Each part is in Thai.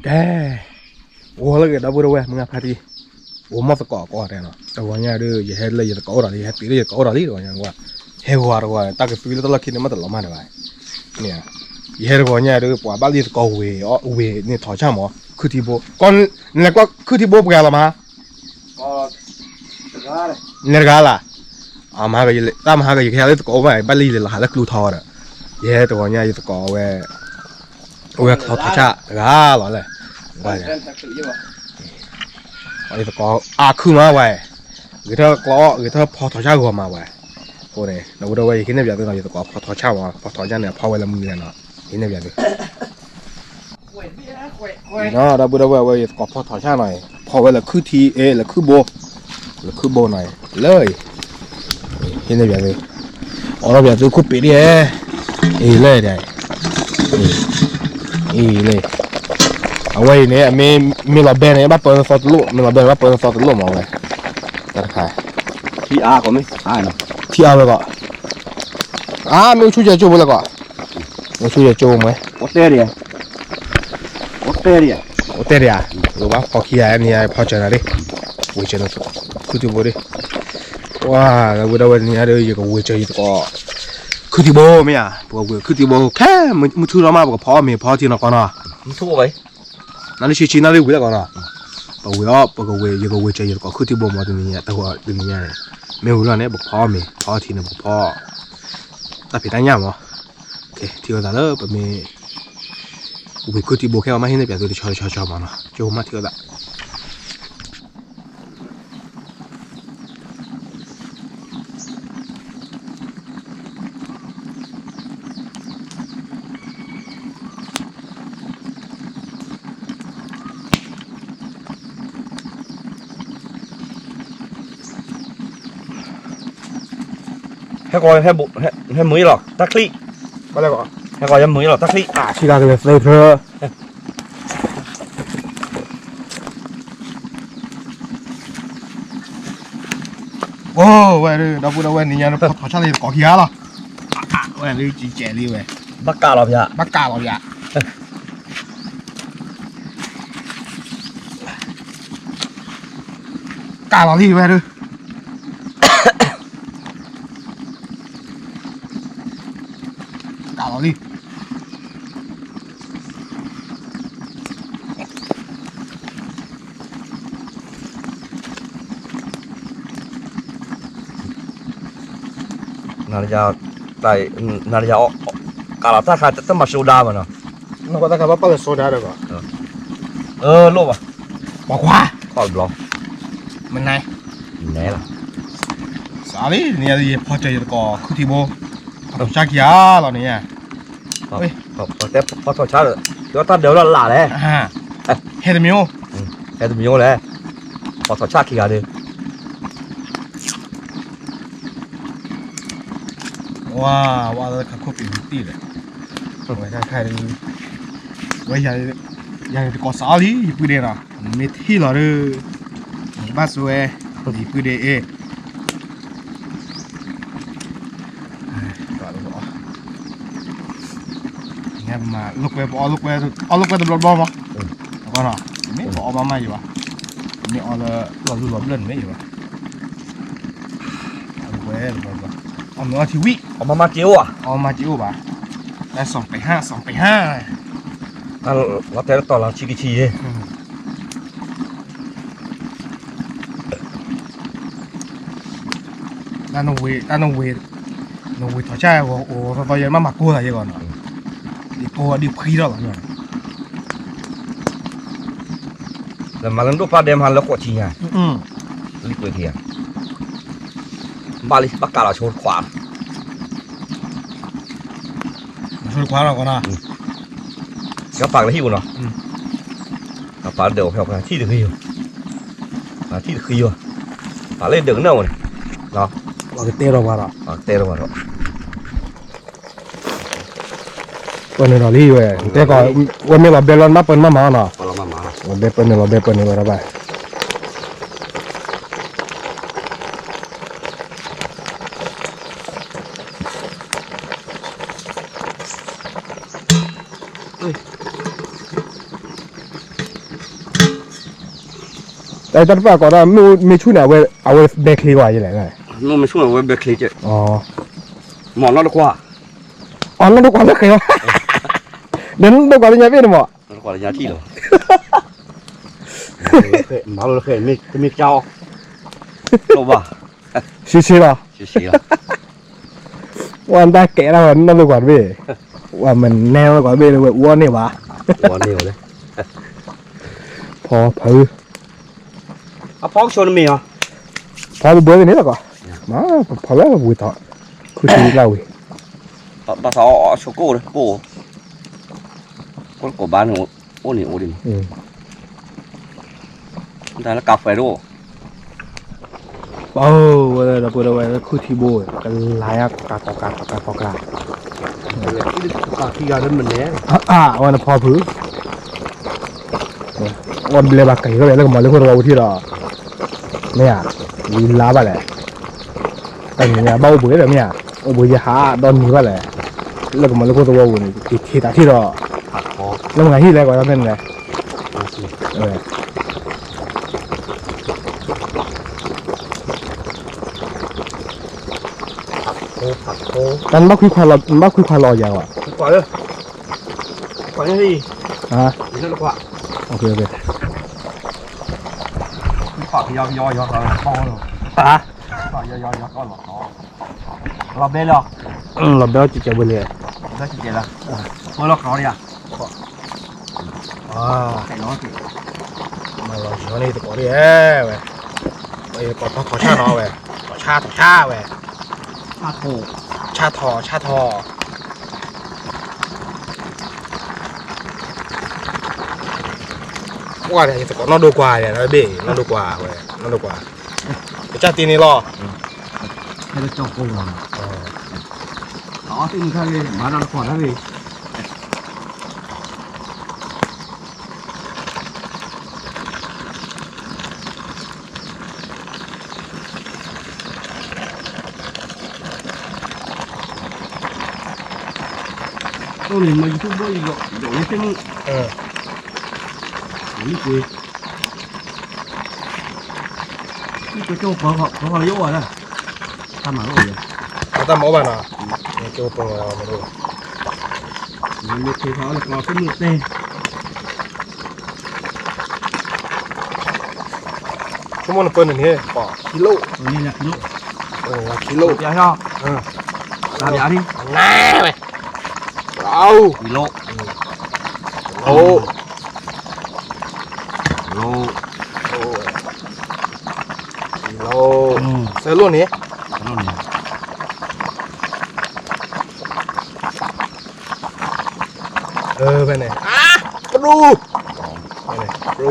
แกโอ้แล้วก็ดับเบิลเว้ยมึงอ่ะพอดีโอ้มาสกอก่อนเลยเนาะแต่ว่าเนี่ยเด้ออย่าให้เลยอย่าตะกออะไรอย่าให้ตีเลยอย่าตะกออะไรตัวอย่างว่าเฮกว่าตัวตากระตุ้ยแล้วตะลักขี้เนี่ยมันตะละมาได้เนี่ยอย่าให้ตัวเนี่ยเด้อปวดบ้านลีตะกอเวอ๋อเวเนี่ยถอดช่างหมอคือที่โบก่อนเนี่ยก็คือที่โบไปกันละมาก็เลยเนี่ยกันละมาก็ยิ่งตามมาก็ยิ่งแค่เลยตะกอไว้บ้านลีเลยละหาแล้วกลูทอดอ่ะอย่าให้ตัวเนี่ยอย่าตะกอเวเวถอดช่างกันหรอเลยว่าเนี่ยอันนี้ตะกอขึ้นมาไว้หรือถ้ากล้อหรือถ้าพอถอดช่างก็มาไว้โอ้เนี่ยเราดูว่าที่นี่แบบนี้เราจะตะกอพอถอดช่างวะพอถอดช่างเนี่ยพอไว้ละมือเนาะที่นี่แบบนี้เนาะเราดูว่าตะกอพอถอดช่างหน่อยพอไว้ละคือทีละคือโบหน่อยเลยที่นี่แบบนี้เราแบบนี้คุปปี้ดิเลยได้เลยเอาไว้เนี่ยมีระเบิดเนี่ยบ้าเปิดฟอตลุมีระเบิดบ้าเปิดฟอตลุมาไว้ตัดขายที่อาก็ไม่เนาะที่อาไปก่อนไม่ช่วยจะจูบเลยก่อนไม่ช่วยจะจูบไหมโอเตเรียรู้ป่ะพอขี้อะไรเนี่ยพอเจออะไรวิ่งเจอตัวคือที่บ่ดิว้าแล้ววันนี้เดี๋ยวยังก็วิ่งเจออีกตัวคือที่บ่ไม่อ่ะบอกว่าคือที่บ่แค่มึงทุเรศมากบอกพ่อมีพ่อที่นครน่ะมึงทั่วไปนั่นนี่ชี้นั่นเลยวิ่งแล้วก่อนน่ะบอกว่าบอกว่ายังก็วิ่งเจออีกตัวคือที่บ่มาตรงนี้แต่ว่าตรงนี้เนี่ยไม่รู้แล้วเนี่ยบอกพ่อมีพ่อที่นั่นบอกพ่อแต่ผิดตั้งยังมั้งโอเคที่เราแล้วแบบมีวิ่งคือที่บ่แค่มาให้เนี่ยแบบตัวชอบมาเนาะโจมาที่เราให้ก่อนให้มือหรอกตักลี่มาแล้วก่อนให้ก่อนยังมือหรอกตักลี่ชิคาเลยเธอโอ้เว้ยเราพูดว่านี่ยังพอถอดช่างเลยก่อขี้อะไรเว้ยเลยจีเจลี่เว้ยบักกาหรอพี่อะบักกาหรอพี่อะกาหรอที่เว้ยเลยกาหรอที่นาฬิกาไต่นาฬิกากาลาตาขาดต้องมาโซดามันเนาะนึกว่าตะกับว่าเปิดโซดาเลยก่อนโลบอ่ะบอกว่าขอบล็อกมันไงแน่ล่ะสาลีเนี่ยพอใจก่อคือที่โบต้องชักยาเหรอเนี่ยเฮ้ยแต่พอถอดชาร์จเดี๋ยวตัดเดี๋ยวหล่าเลยเฮดมิโอเลยพอถอดชาร์จขี้กาดิว้าวแล้วขับควบเป็นตีเลยไว้ใครไว้อย่างก่อสาลีญี่ปุ่นเนาะไม่ที่หรอเลยบ้านสวยญี่ปุ่นเนี่ยมาลุกไปตำรวจบ้ามั้งก็เนาะไม่บอกมาไม่อยู่วะนี่เอาเลยหลบเล่นไม่อยู่วะลุกไปเอาเนื้อทีวีเอามาจิ้วอ่ะเอามาจิ้วป่ะได้2 ไป 5เราแต่ต่อเราชิกิชีด้านโนเวถอดใช่โอ้ตอนยันมากู้อะไรก่อนเนาะดิโก้ดิพีแล้วเหรอเนี่ยแล้วมาแล้วดูปลาเดมฮันแล้วกดชิงไงลิกเวทีบาลิบักกาลาโชดขวาเราก็นะก็ปากเลยหิวเนาะปากเดี๋ยวเพียวกันที่เดือดหิวที่เดือดหิวปากเล่นเดือดเน่าเลยเนาะปากเตะเราบ้าระเตะเราบ้าระตัวนี้เราลี้เว้ยแต่ก็วันนี้เราเบลล์มาเปิดมาเนาะเราเบลเปิดนี่มาระบาย แต่ตอนป้าก่อนมีช่วยเอาไว้เบคลีไว้ยังไงไง nó mới xuống là về kli chứ อ๋อ mỏ nó được qua อ๋อนั่นดูก่อนแล้วเคยวะเดี๋ยวดูก่อนยังไงพี่หนูบอก nó qua là nhà thi rồi máu nó khề mi trao đâu bà ชิๆหรอ xì là วันตาแกะแล้วนั่นดูก่อนพี่ว่ามันแนวก่อนพี่เลยว่าอ้วนนี่วะ quá nhiều đấy พอพื้ à phó cho nó mì hả พอเบื่อนี้แล้วก็มาพอแล้วบุยต่อคือชีวิตเราอีก bà sao số cô đấy cô bán nó ô này ô đi แต่ละกาแฟด้วย โอ้เวลาเราเปิดเอาไว้คือที่โบยกันหลายกากที่ยาเดินมันเนี้ย วันพอพื้วันเบลบักไก่ก็เลยแล้วก็มาเรื่องเราที่เราเนี่ยลีลาบ้าแหละแต่เนี่ยเบาบุ๋ยแบบเนี่ยโอ้บุ๋ยหาดอนมีบ้าแหละแล้วก็มาเรื่องตัววุ่นที่ตาที่เรา ผักคอ แล้วไงที่แรกว่าเป็นไงผักโค มันบ้าคุยควายรอยาวอ่ะ กว่าเลยกว่านี่ดิ นี่นั่นกว่าโอเคผักยาวเราคอเลย ผักยาวก็หลอกคอเราเบลล์ เราเบลจิตใจไปเลย ได้จริงๆละพอเราคอเนี่ยใส่น้องสิ มาลองชิมนี่ตัวก่อนดิเว้ยไอ้ก่อนต้องขอชาเนาะเว้ยขอชาเว้ย ผักโค ชาทอว่าเนี่ยตัวก่อนน้องดูกว่าเนี่ยนะเบ้น้องดูกว่าเว้ยน้องดูกว่าจ้าตีนี่รอ ให้เราจบกูเลยอ๋อที่มึงแค่เลยมาเราขอได้เลยตัวนี้มาอยู่ทุกบ่อยอยู่เดี๋ยวนี้เป็นนี่กูโจ้เขาโย่อะทำหมาโย่เลย เอาตั้มเอาไปนะนี่เกี่ยวกับเราไม่รู้ มันไม่เคยเขาแล้วก็เป็นมือเต้ ชั่วโมงเปิดหนึ่งนี่ป่อกิโล นี่แหละกิโล กิโล เดี๋ยวชอบตามยาที่ แน่ไปเอา กิโล โอ้ โล กิโลเซลล์นี้ นั่นนี่ ไปไหนปรูไปไหนปรู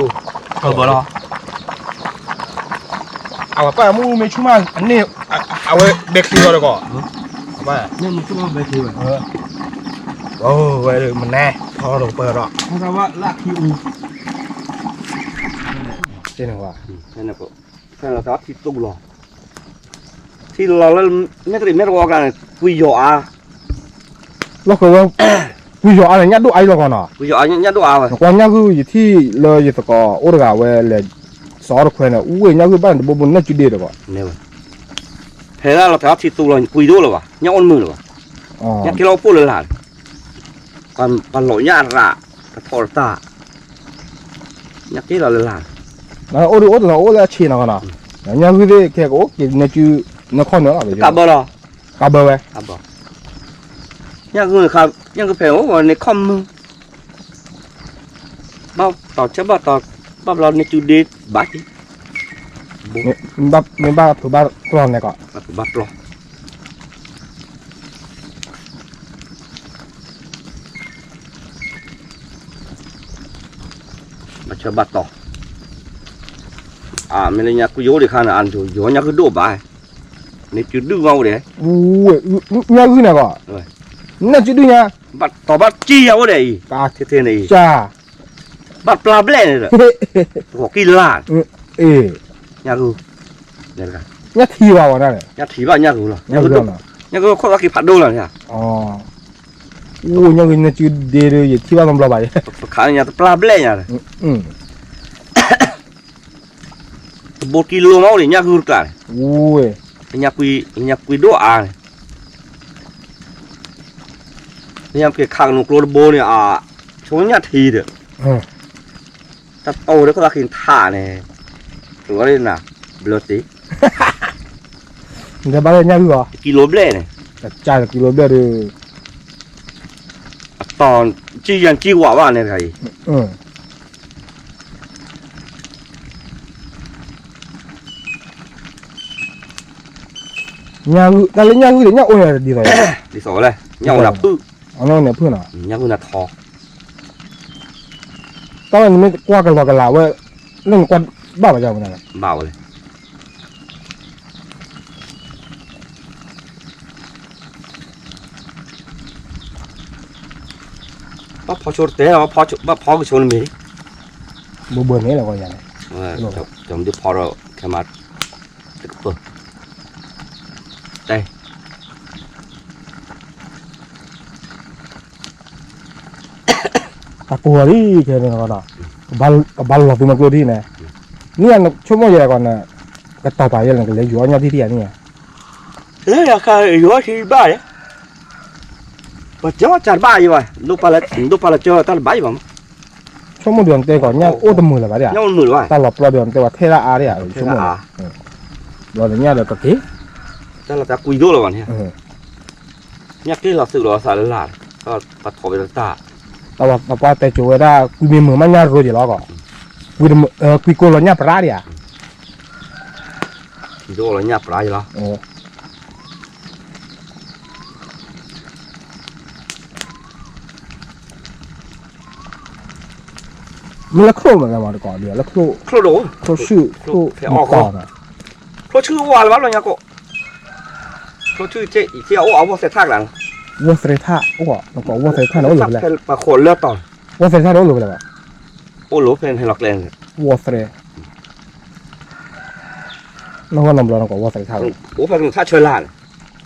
บ่รอ เอาป้ามูไม่ชุ่มมาอันนี้เอาไว้เด็กตัวเลยก่อนเอาป้า นี่มันชื่อว่าเบคิว โอ้ไว้เลยมันแน่พอเราเปิดหรอก เขาเรียกว่าลากคิว จริงว่า นั่นน่ะก็แค่เราทับที่ตู้หรอที่เราเล่นไม่ตรีไม่รอกันคุยหยอ แล้วก็ว่าวิจารณ์อะไรเงี้ยดูไอ้เราก่อนอ่ะ คุยหยอยัดตัวเอา ก่อนเนี้ยคืออยู่ที่เลยอยู่ตะกอโอ้ระกาเว้เลยสอนคนน่ะอุ้ยเนี้ยคือบ้านบุบน่าจุดเดียวก่อน เนี่ยเฮ้ยเราทับที่ตู้เราคุยดูหรอวะยัดอ้นมือหรอวะ อ๋อ ยัดที่เราพูดเลยล่ะกันหล่อยัดระกระทอตายัดที่เราเลยล่ะ แล้วโอ้แล้วชี้นะก่อนอ่ะเนี้ยคือแค่ก็กินเนี้ยจูเนี้ยข้อเนื้ออะไร กลับบ่หรอก ลับเว้ กลับบ่ยังคือครับยังคือแผงว่าในคอมมือบ้าต่อใช่บ้าต่อบ้าเราในจุดเด็ดบัตร มีบ้าถือบ้ากลอนเนี่ยก่อน บัตรหรอมาเชื่อบัตรต่อไม่เลยเนี่ยกูโย่ดิขนาดอันโย่เนี่ยคือดูบ่ายในจุดดึงเอาเด้ อู้เนี้ยคือเนี่ยก่อนน่าจุดดีเนี่ย บัตรต่อบัตรจี้เอาเด้กาเท่ๆนี่ จ้า บัตรปลาเบลนี่แหละหัวกินล้าน เนี่ยคือเนี่ยกัน เนี่ยทีว่ะนั่นแหละ เนี่ยถีบ้านเนี่ยคือหรอ เนี่ยคือ เนี่ยคือคนละกี่ผัดดูหรอเนี่ย อ๋ออู้เนี่ยคือเนี่ยจุดเดียวอยู่ที่บ้านลำบากไป ขายเนี่ยปลาเบลเนี่ย อืม บกิโลมาเลยเนี่ยคือกัน โอ้ย เนี่ยคุยด้วยเนี่ยเกี่ยข้างนุกโลโบเนี่ยช่วงนี้ทีเด้อถ้าโตแล้วก็ต้องกินท่าเนี่ยตัวนี้น่ะบลอติ เดี๋ยวบ้านเนี่ยคือเหรอ กิโลเบลเนี่ย จ่ายกิโลเดียวเลย ตอนจียันจีว่าเนี่ยใครnhà ta lấy nhà người để nhà ôi là đi rồi đi số này nhau là phư nó này phư nào nhau là thò tao mình qua cái lào ấy nên qua bảo vào này bảo này bắt phò chốt té nó bắt phò cái chốt mình bữa bữa này là coi nhà này chồng đi phò rồi cái mặt đây ta cua đi chơi này đó bal lọc mà cua đi nàyนี่ชั่วโมงเดียวก่อนนะก็ต่อไปยังเลยอยู่เนี่ยที่นี่เลยอะค่ะอยู่ที่บ้านเนี่ยว่าจะว่าจัดบ้านอยู่วะลูกปลาเจอตลาดบ้านอยู่มั้งชั่วโมงเดียวเตะก่อนเนี่ยโอ้ตมือเลยป่ะเนี่ยมือวะตลอดเดียวเตะว่าเทระอาเนี่ยชั่วโมงเราเนี่ยเราก็เก๋แต่เราจะคุยด้วยหรอวะเนี่ยที่เราสื่อเราสารลาดก็ปัดถอไปตาแต่ว่าแต่โจ้ได้คุยมีมือมันเนี่ยรู้อยู่แล้วก็คุยโกลเนี่ยปลาเนี่ยคุยด้วยเราเนี่ยปลาอยู่แล้วมันละโครเหมือนกันมาก่อนเดียวละโครโดโครชื่อโครก่อนนะโครชื่อว่าอะไรวะเนี่ยก็โครชื่อเจ๊ที่เอาวัวเสท่าหลังวัวเสท่าโอ้แล้วก็วัวเสท่าโน้ตหลุดเลยปลาโขนเลือดต่อวัวเสท่าโน้ตหลุดเลยป่ะโอ้หลุดเป็นให้หลอกแรงวัวเสน้องก็นำเราแล้วก็วัวเสท่าโอ้เป็นท่าเชยลาน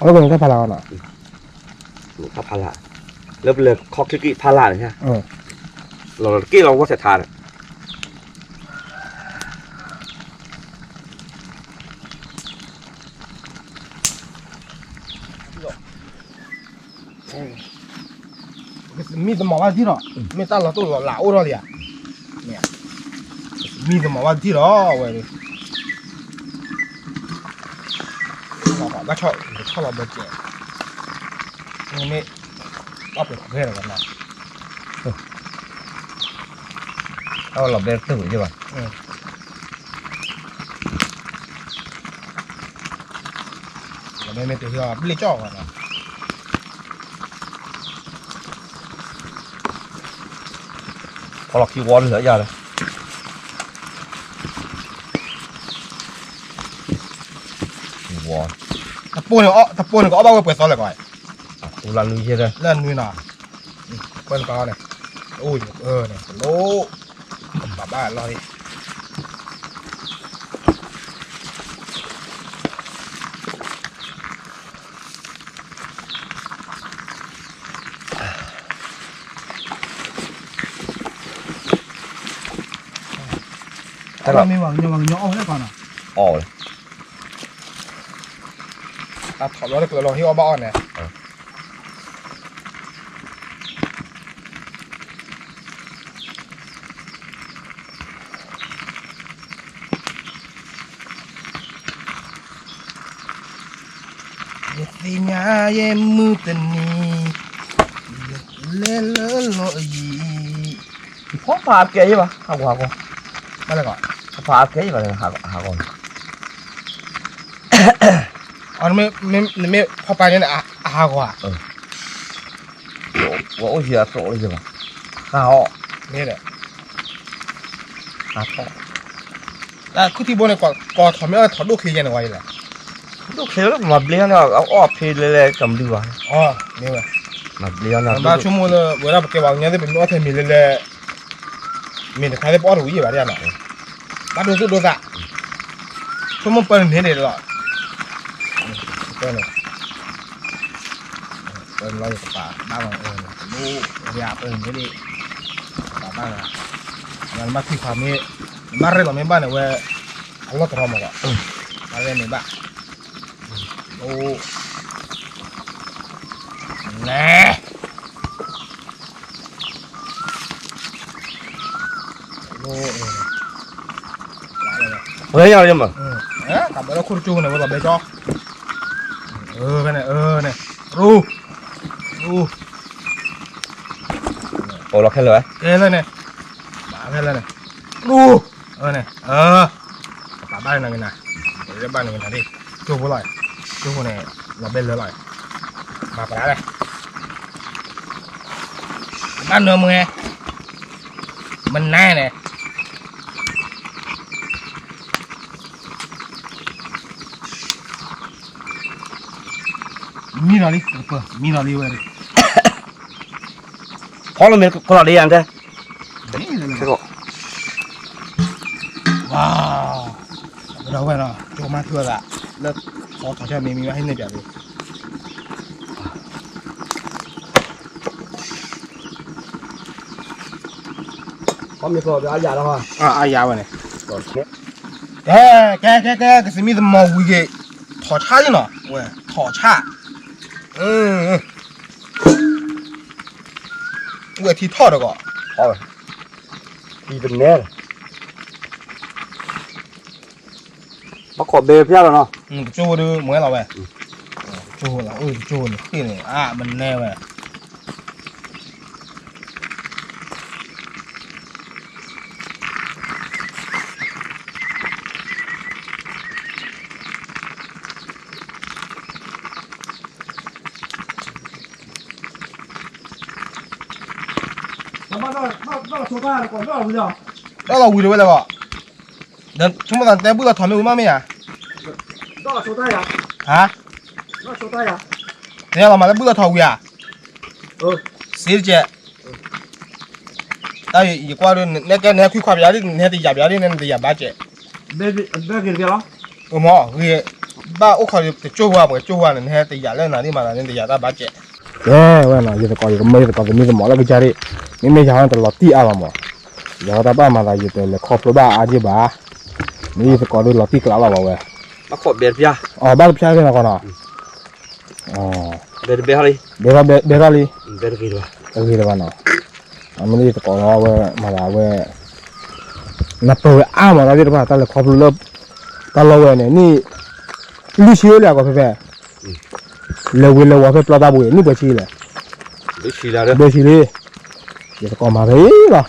แล้วเป็นท่าพาราน่ะท่าพาราแล้วเป็นเลยคอคิกิพาราใช่ไหมเรากี้เราวัวเสท่ามีสมองว่าที่หรอไม่ตั้งเราตัวหล่าอ้วนเลยอ่ะเนี่ยมีสมองว่าที่หรอเว้ยเราก็ชอบเราเบอร์เจ็ดนี่เอาไปเพื่อนกันนะเอาเราเบอร์ตื่นใช่ป่ะเราไม่ตื่นที่ว่าไม่ได้จ่อกันนะพอหลอกที่วอนเหลือยาเลยวอนตะปูเนี่ยก็เอาบ้าเปิดซอนเลยก่อนตูรันลุยใช่ไหมเล่นลุยหน่อยเปิ้ลก้อนเนี่ยโอ้ยเนี่ยโลบ้าลอยแต่เราไม่หวังยังเอาได้ก่อนอ่ะเลยตัดถอดแล้วเปิดลองที่ว่าบ้านเนี่ยสิญญาเย่มือตันนี้เล่เล่ลอยพ่อพาเกย์ใช่ปะหาก่อนมาเลยก่อนพาเกย์มาเลยหาก่อนอ๋อไม่พอไปเนี่ยหากว่าว่าโอ้ยเสียโซ่เลยใช่ปะหานี่แหละหาพ่อแล้วคือที่บนเนี่ยก่อถอดไม่เอาถอดลูกขี้ยันเอาไว้แหละลูกเขียวมาเลี้ยงเนี่ยเอาออกเพลเลยจำดีว่ะอ๋อนี่ว่ะมาเลี้ยงนะมาชั่วโมงเลยเวลาเก็บวางเนี่ยจะเป็นว่าเธอมีเลยมีแต่ใครได้ป้อนหูยี่แบบนี้หรอมาดูสุดดูสะชั่วโมงเปิดเห็นเด็ดหรอเปิดเลยเปิดเราอยู่กับป่าบ้านเราลูกยาเปิดไม่ดีป่าบ้านเรางั้นมาที่ความนี้มาเรื่องเราไม่บ้านเนี่ยเว้ย Allah terima kok. Ada ni ba. Oh. Nah. Oh. Với nhau nhưng mà Cảm ơn khu chu này vào bê cho. Cái này này. Ru. ồ là khen rồi Cái này này. Bả cái này này. Ru. Này. Bả ba này này. Để ba này đi. Chu vô lại. Chu này là bên lửa lại. Mà phải đây. Ba nữa mưa nghe. Mình nè nè. Mira đi, mira đi về đi. khó là mình có là đi ăn thế thế cậu Wow. Đâu vậy nào? Cho má thưa là lớp khó thở cho mình hay này đi. có mình có ai già đâu hả Ai già vậy này? rồi cái gì mình màu quý cái thỏ cha chứ nó,喂thỏ cha.喂thì thỏ được không? thôi đi bên nè bác có bê phía rồi nó Chú đưa mới là vậy. Chú là chú này khi này mình nè vậy. nó là số ba là còn rất là bây giờ Đó là quỳ được vậy là Nên chúng ta đang bước thỏ mấy má mày à? đó là số tay à Hả? đó là số tay à Thế là mà đang bước thỏ quỳ à? Xí chứ. Tại vì qua đây nè cái nè khi qua bây giờ nè thì giờ bây giờ nè thì giờ ba chứ. bê kia kia đó Mà cái ba ô khỏi thì chú hoa nè thì giờ lên nào đi mà là nên thì giờ ta ba chứ. Vậy là giờ coi cái mấy cái mình mỏ là cái gì mình mấy giờ tao lọt tí à mà giờ ta ba mà là giờ tao là khó pro ba à chứ ba mình phải coi được lọt tí cái nào vậy bác có bê phía ba cái cái nào còn à bê đi bê ra đi bê kia rồi cái gì đó nào mình phải coi nó vậy mà là vậy nạp rồi mà là giờ ba ta là khó pro ta lo vậy này ni lưu xíu là có phải lâu phải plata bùi ni bữa xí là bê xì là đấy bữa xí đi giờ còn mà thấy là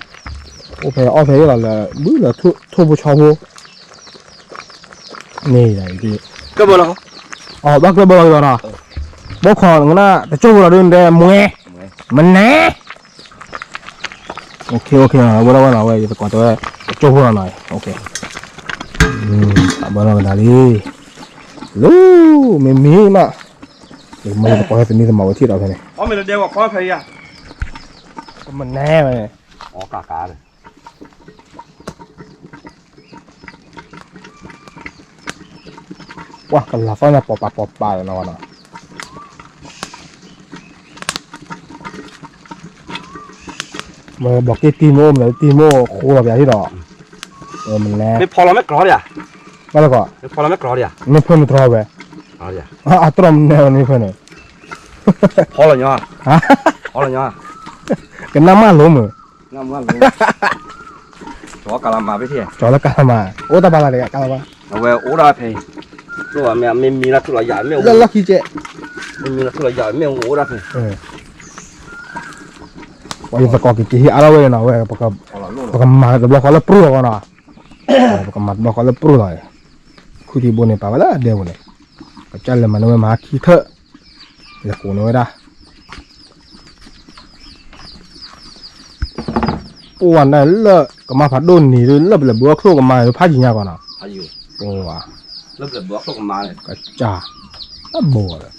ô thấy là bữa là thu bù cho bù này là gì cái bơ nào bác cái bơ rồi nào bố còn nó ta chú là đơn đây mùe mình nè ok bữa đó nào vậy còn tôi chú là này ok bữa đó là đi lu mình mà mình có cái gì mà màu thịt đâu thế này mình là đeo vào khóa phải à mình nè này cả này wah kalau lava nya popa rồi nào mà bỏ cái timo khô là vậy đó mình nè cái phò là mấy cỏ đi à cái là có cái phò là mấy cỏ đi à nó phun một trâu về đi à trâu nè nó phun này phò là nhỏ phò là nhỏ cái năm ăn luôn mà năm ăn luôn chó cà lam với thế chó là cà mà ô ta ba là cà mà về ố ra thì rồi mình là thu lại giải mình là khi chết mình là thu lại giải mình ố ra thì bây giờ có cái ala vậy nào vậy baka mà nó có là pro rồi nào baka mà nó có là pro rồi khu thì buồn này bảo là đều này cái chân là mà nó mà khi thợ là cổ nó raวันนั้นละก็มาพัดโดนนี่ละละบัวโคก็มาพาจิญาก่อนน่ะ ayo โอ้ว่ะ lớp là bữa không mà này ก็จ้าอะบัวละ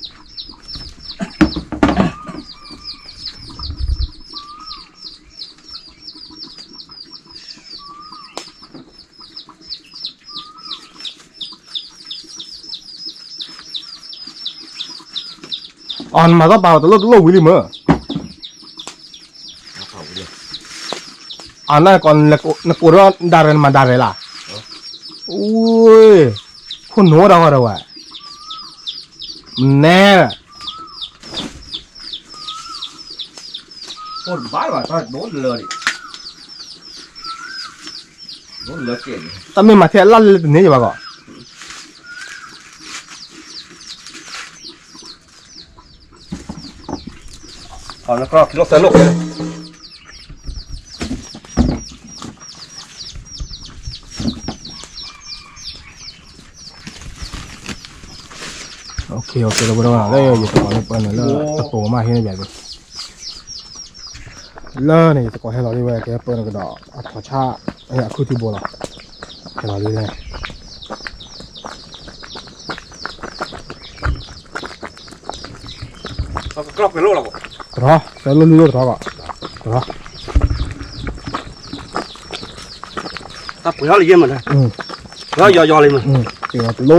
อ่อนมาก็เปล่าแต่ลดวิลิเมอร์อ่านได้ก่อนนักกูรอดาเรนมาดาเรล่ะ โอ้ยคุณหนูเราอะไรวะแน่ คนบ้าว่ะตอนโดนเลยโดนเลยเก่ง แต่ไม่มาเที่ยวลั่นเลยตัวนี้อยู่ป่ะก่อน เอาแล้วก็ลกสนุกเลย โอเคเราไปดูกันเลยอยู่ตะกอนนี่เปิดเลยแล้วตะโกมาที่นี่แบบนี้แล้วนี่ตะกอนให้เราดีไว้แกเปิดกระดอกอัดถอชาไอ้อะคือที่โบราณให้เราดีเลย เขาก็กรอบเป็นโลกหรอก รอแล้วลุ้นๆรอก่อนรอ ถ้าปุ๋ยเขาเลยเยี่ยมมันนะแล้วยอเลยมัน เดี๋ยวเป็นโล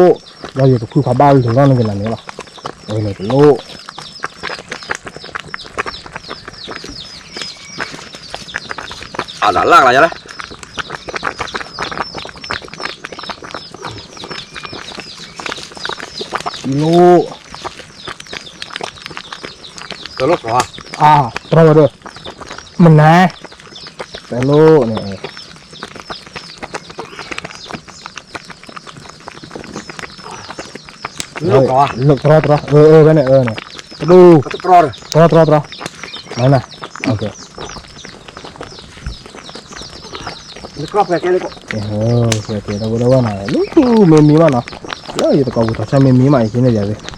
เราอยู่กับคือขาบ้านถึงร้อนนึงกันหลังนี้หรอเนี่ยเป็นโล đã lắc lại đấy Lô Tôi lốt rồi rồi được mình nè cái lô này lục rồi cái này này đu rồi này này ok crop này cái này ok đâu này lúc mềm mí mà nó đó giờ tao có buat macam mềm mí mà ini dia